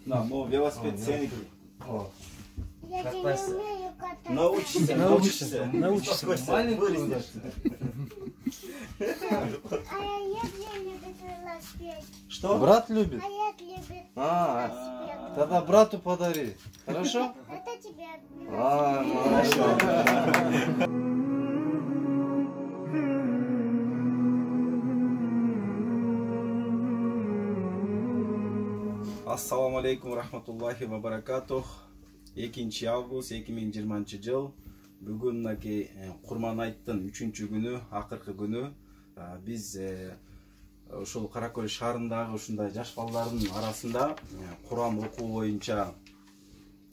На, ну велосипед сеники. Я не умею кататься. Научишься. А я не люблю велосипед. Что? Брат любит? А я люблю велосипед. Тогда брату подари. Хорошо? Это тебе. Хорошо. Ассаламу алейкум рахматуллахи ва баракатух. 2 август 2020 жыл. Бүгүн мынакей Курман айттын 3-күнү, акыркы күнү. Биз ушул Каракөл шаарындагы ушундай жаш балдардын арасында Куран окуу боюнча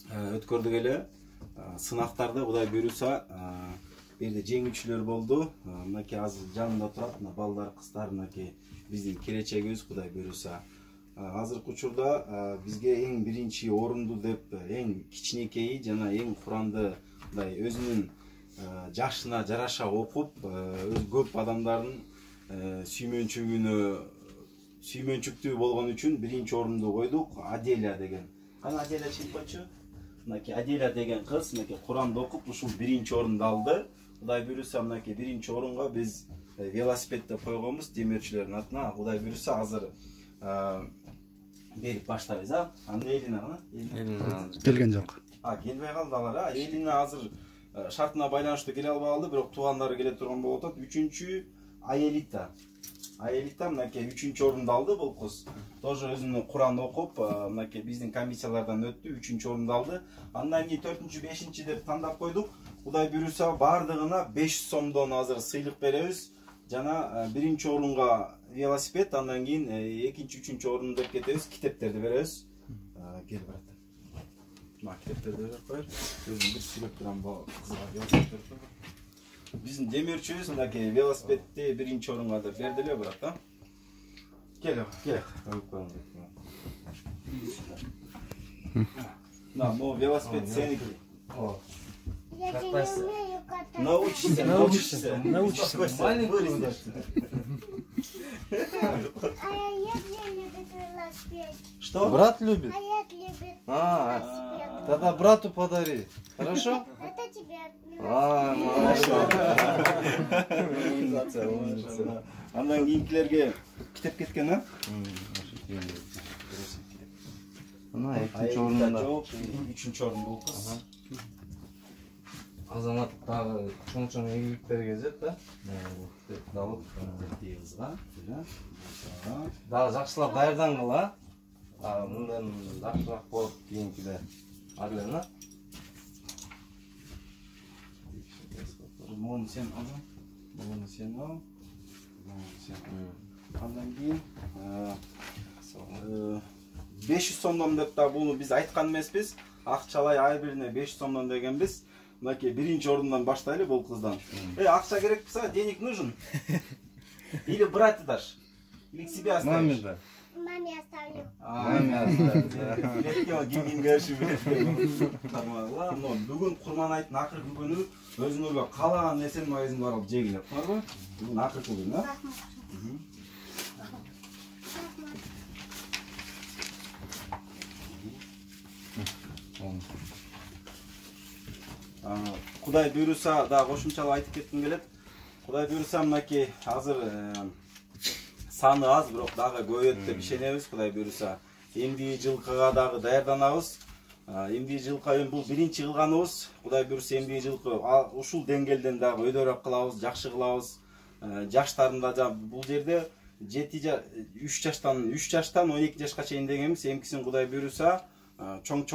өткөрдүк эле. Сынактарды Кудай буйруса бирде жеңүүчүлөр болду. Мынакей азыр жанында турат, балдар, кыздар, мынакей биздин келечегибиз Кудай буйруса. Азыркы учурда бизге эң биринчи орунду деп эң кичинекейи жана эң Куранды өзүнүн жашына жараша окуп, көп адамдардын сүймөнчүктүү болгон үчүн биринчи орунду койдук. Аделя деген. Кана Аделя чыгып койчу? Мынакей Аделя деген кыз мынакей Куранды окуп, ушул биринчи орунду алды. Кудай буйруса мынакей биринчи орунга биз велосипед деп койгонбуз демирчилердин атына. Кудай буйруса азыр берип баштайбыз, Анда Элина Келген жок. Келбей калды алар. Элина азыр шартына байланыштуу келе албай калды, бирок туугандары келе турган болуп атат. 3-чү Аелита. Аелита мынакей 3-чү орунду алды бул кыз. Тоже өзүнүн Куранды окуп, мынакей биздин комиссиялардан өттү, 3-чү орунду алды. Андан кийин 4-чү, 5-чи деп тандап койдук. Кудай буйруса бардыгына 500 сомдон азыр сыйлык беребиз. Жана биринчи орунга велосипед, андан кийин 2-чи, 3-чү орун деп кетебиз, китептерди беребиз. Кел брат. Китептерди берип коер. Өзүм бир сүйлөп турам бу кызга велосипед берип коер. Биздин демирчибиз мынакей велосипедди биринчи орунга деп берди эле брат, Кел. На, ну велосипед сеники. Я не умею кататься. Научишься. А я не люблю велосипед. Что? Брат любит? А я люблю велосипед. Тогда брату подари. Хорошо? Это тебе. Хорошо. Андан кийинкилерге китеп кеткен, Мына 2-чи орунда. 3-чү орун бул кыз. Азаматтык дагы чоң ийгиликтер кезет да. Алып кызга. дагы жакшылап даярдангыла. Мындан жакшыраак болуп кийинкиде. Алена. Муну сен ал. Муну сен ал. Андан кийин 500 сомдон деп да буну биз айткан эмеспиз. Акчалай ай бирине 500 сомдон дегенбиз. Мынакей биринчи орундан баштайлы бул кыздан. Акча керек болса, денег нужен? Или брать дашь? Или к себе оставишь? Маме да. Маме оставлю. Маме оставлю. Бүгүн Курман айттын акыркы күнү өзүңөргө каалаган нерсени магазинге барып жегиле. Туурабы? Бүгүн акыркы күн, Кудай буйруса да кошумчалап айтып кетким келет. Кудай буйруса мынакей азыр саны аз, бирок дагы көбөйөт деп ишенебиз. Кудай буйруса эмдиги жылкыга дагы даярданабыз. Эмдиги жылкы бул биринчи кылганыбыз. Кудай буйруса эмдиги жылкы ушул деңгээлден дагы өйдөрөөк кылабыз, жакшы кылабыз. Жаштарында бул жерде 3 жаштан 12 жашка чейин дегенбиз. Эмкисин Кудай буйруса чоң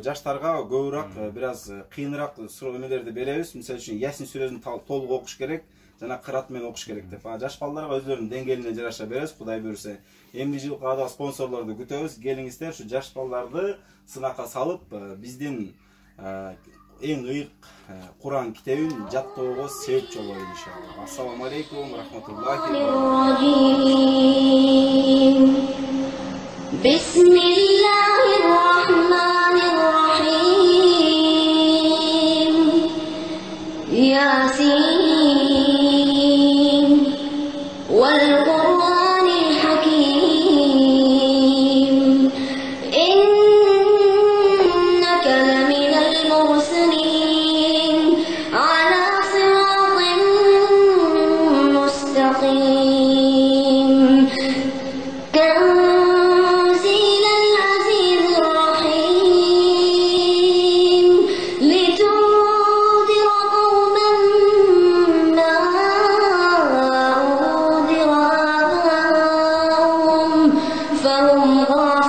жаштарга көбүрөөк бир аз кыйыныраак сүрөмөлөрдү беребиз. Мисалы үчүн Ясин сүрөсүн толук окуш керек жана кырат менен окуш керек деп. Жаш балдарга өздөрүнүн деңгээлине жараша беребиз. Кудай буйруса эмди жылкыга да спонсорлорду күтөбүз. Келиңиздер, ушу жаш балдарды сынакка салып, биздин эң ыйык Куран китебин жаттоого себепчи бололу иншалла. Ассаламу алейкум рахматуллахи ва والقرآن الحكيم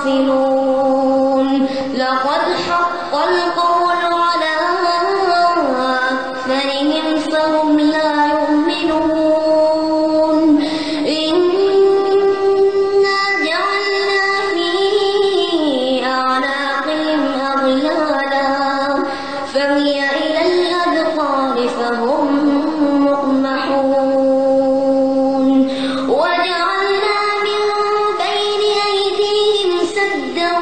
غافلون لقد حق القول على أكثرهم فهم لا يؤمنون إنا جعلنا في أعناقهم أغلالا فهي إلى الأذقان فهم مقمحون وجعلنا من بين أيديهم سدا